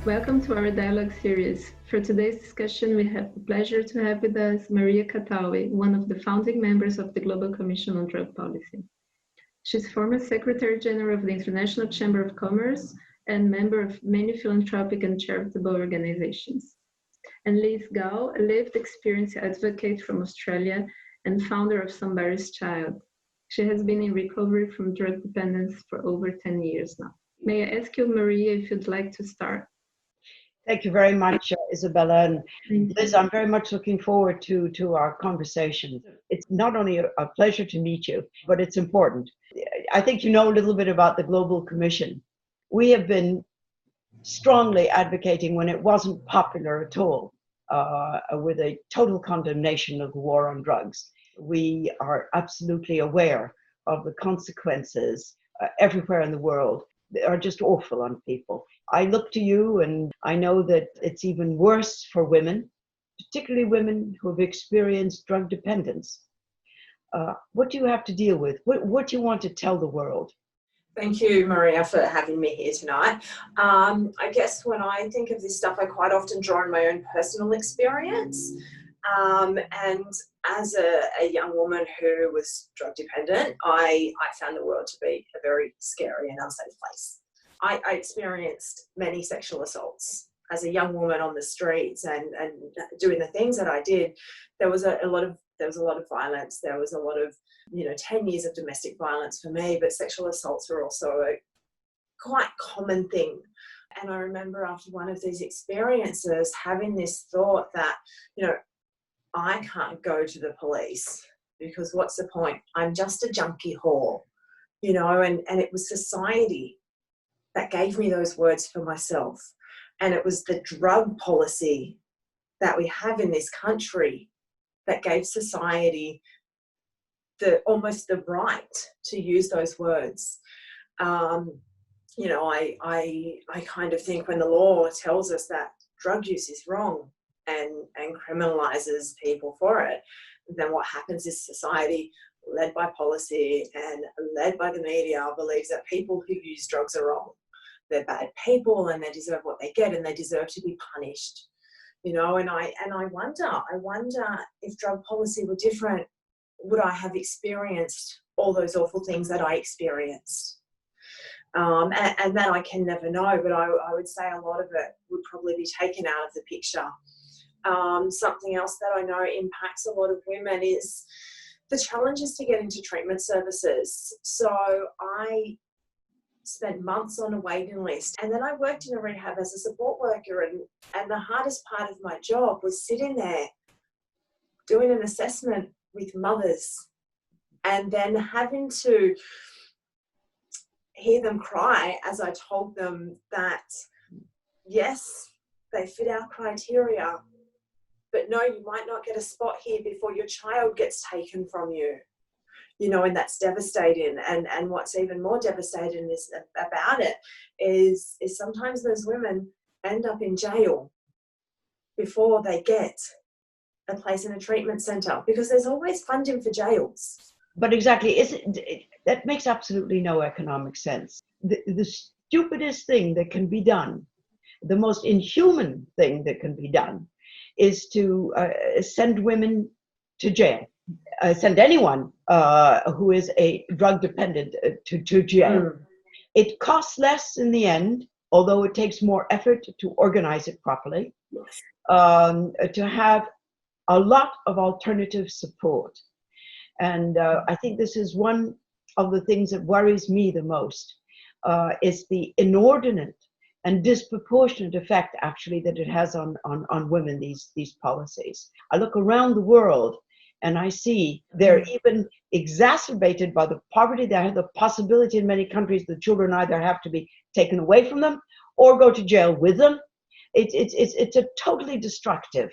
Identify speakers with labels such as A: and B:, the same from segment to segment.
A: Welcome to our dialogue series. For today's discussion, we have the pleasure to have with us Maria Cattaui, one of the founding members of the Global Commission on Drug Policy. She's former Secretary General of the International Chamber of Commerce and member of many philanthropic and charitable organizations. And Liz Gao, a lived experience advocate from Australia and founder of Somebody's Child. She has been in recovery from drug dependence for over 10 years now. May I ask you, Maria, if you'd like to start?
B: Thank you very much, Isabella. And Liz, I'm very much looking forward to our conversation. It's not only a pleasure to meet you, but it's important. I think you know a little bit about the Global Commission. We have been strongly advocating when it wasn't popular at all, with a total condemnation of the war on drugs. We are absolutely aware of the consequences everywhere in the world. They are just awful on people. I look to you and I know that it's even worse for women, particularly women who have experienced drug dependence. What do you have to deal with? What do you want to tell the world?
C: Thank you, Maria, for having me here tonight. I guess when I think of this stuff, I quite often draw on my own personal experience. And as a young woman who was drug dependent, I found the world to be a very scary and unsafe place. I experienced many sexual assaults as a young woman on the streets, and doing the things that I did. There was a lot of violence. There was a lot of 10 years of domestic violence for me, but sexual assaults were also a quite common thing. And I remember after one of these experiences having this thought that, I can't go to the police because what's the point? I'm just a junkie whore, and it was society that gave me those words for myself. And it was the drug policy that we have in this country that gave society almost the right to use those words. I kind of think when the law tells us that drug use is wrong and criminalizes people for it, then what happens is society, led by policy and led by the media, believes that people who use drugs are wrong. They're bad people and they deserve what they get and they deserve to be punished. And I wonder if drug policy were different, would I have experienced all those awful things that I experienced? And that I can never know, but I would say a lot of it would probably be taken out of the picture. Something else that I know impacts a lot of women is the challenges to get into treatment services. So I spent months on a waiting list, and then I worked in a rehab as a support worker, and the hardest part of my job was sitting there doing an assessment with mothers and then having to hear them cry as I told them that yes, they fit our criteria, but no, you might not get a spot here before your child gets taken from you. And that's devastating. And what's even more devastating about it is sometimes those women end up in jail before they get a place in a treatment centre, because there's always funding for jails.
B: But exactly, that makes absolutely no economic sense. The stupidest thing that can be done, the most inhuman thing that can be done, is to send women to jail. Send anyone who is a drug dependent to jail. It costs less in the end, although it takes more effort to organize it properly, to have a lot of alternative support. And I think this is one of the things that worries me the most, is the inordinate and disproportionate effect actually that it has on women, these policies. I look around the world and I see they're even exacerbated by the poverty. They have the possibility in many countries the children either have to be taken away from them or go to jail with them. It's a totally destructive.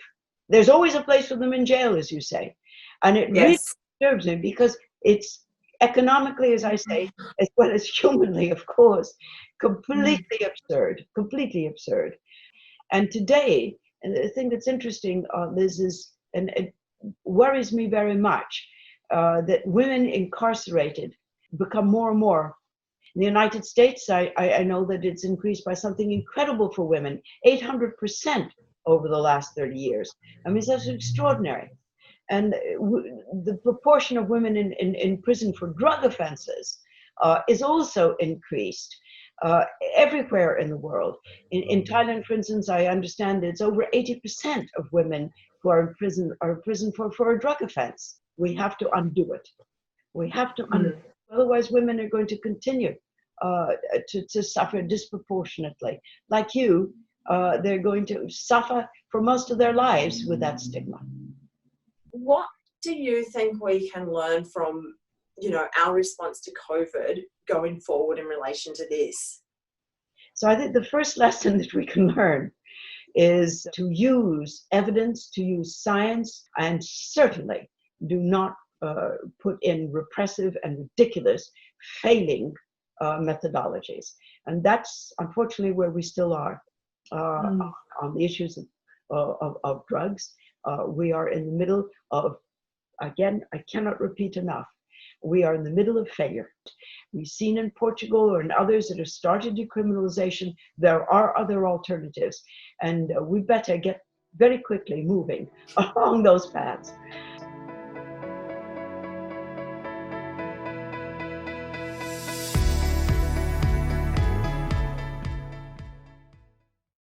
B: There's always a place for them in jail, as you say. And it really disturbs me because it's economically, as I say, as well as humanly, of course, completely absurd. And today, and the thing that's interesting, Liz, is, and it worries me very much, that women incarcerated become more and more In the United States, I know that it's increased by something incredible for women, 800% over the last 30 years. I mean, that's extraordinary. And the proportion of women in prison for drug offenses is also increased everywhere in the world. In Thailand, for instance, I understand it's over 80% of women who are in prison for a drug offense. We have to undo it. We have to undo it. Otherwise, women are going to continue to suffer disproportionately. Like you, they're going to suffer for most of their lives with that stigma.
C: What do you think we can learn from, our response to COVID going forward in relation to this?
B: So I think the first lesson that we can learn is to use evidence, to use science, and certainly do not put in repressive and ridiculous failing methodologies. And that's unfortunately where we still are on the issues of drugs. We are in the middle of, again, I cannot repeat enough, we are in the middle of failure. We've seen in Portugal or in others that have started decriminalization, there are other alternatives. And we better get very quickly moving along those paths.